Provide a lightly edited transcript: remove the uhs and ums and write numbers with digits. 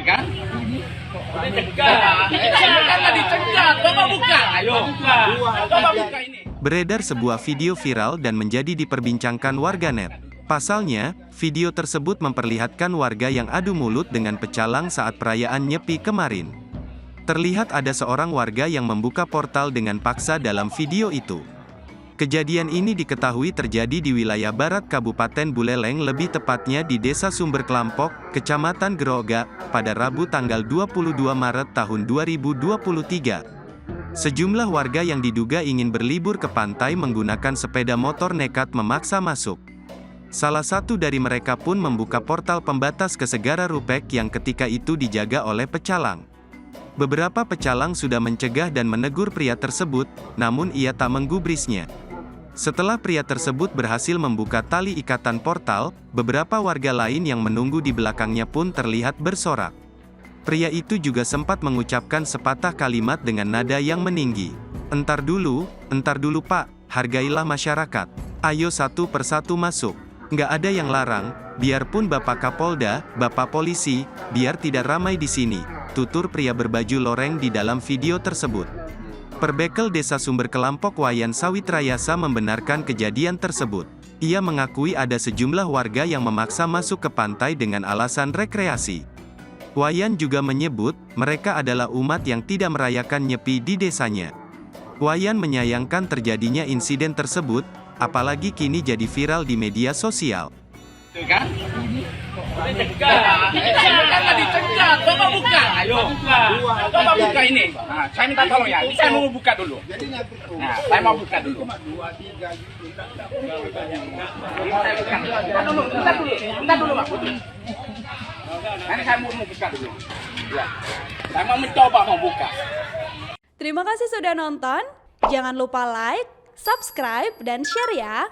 kan? Dicegah. Karena dicegah. Coba buka. Ayo. Coba buka ini. Beredar sebuah video viral dan menjadi diperbincangkan warganet. Pasalnya, video tersebut memperlihatkan warga yang adu mulut dengan pecalang saat perayaan Nyepi kemarin. Terlihat ada seorang warga yang membuka portal dengan paksa dalam video itu. Kejadian ini diketahui terjadi di wilayah barat Kabupaten Buleleng, lebih tepatnya di Desa Sumber Kelampok, Kecamatan Groga, pada Rabu tanggal 22 Maret tahun 2023. Sejumlah warga yang diduga ingin berlibur ke pantai menggunakan sepeda motor nekat memaksa masuk. Salah satu dari mereka pun membuka portal pembatas ke Segara Rupek yang ketika itu dijaga oleh pecalang. Beberapa pecalang sudah mencegah dan menegur pria tersebut, namun ia tak menggubrisnya. Setelah pria tersebut berhasil membuka tali ikatan portal, beberapa warga lain yang menunggu di belakangnya pun terlihat bersorak. Pria itu juga sempat mengucapkan sepatah kalimat dengan nada yang meninggi. Entar dulu Pak, hargailah masyarakat. Ayo satu persatu masuk. Nggak ada yang larang, biarpun Bapak Kapolda, Bapak Polisi, biar tidak ramai di sini, tutur pria berbaju loreng di dalam video tersebut. Perbekel Desa Sumber Kelampok Wayan Sawitrayasa membenarkan kejadian tersebut. Ia mengakui ada sejumlah warga yang memaksa masuk ke pantai dengan alasan rekreasi. Wayan juga menyebut, mereka adalah umat yang tidak merayakan Nyepi di desanya. Wayan menyayangkan terjadinya insiden tersebut, apalagi kini jadi viral di media sosial. Tuh kan? Dicegah. Karena dicegah. Coba buka. Ayo. Coba buka ini. Nah, saya minta tolong ya. Saya mau buka dulu. Nah, saya mau buka dulu. Bentar dulu, Pak. Ini saya mau buka dulu. Ya. Saya mau mencoba mau buka. Terima kasih sudah nonton. Jangan lupa like, subscribe, dan share ya.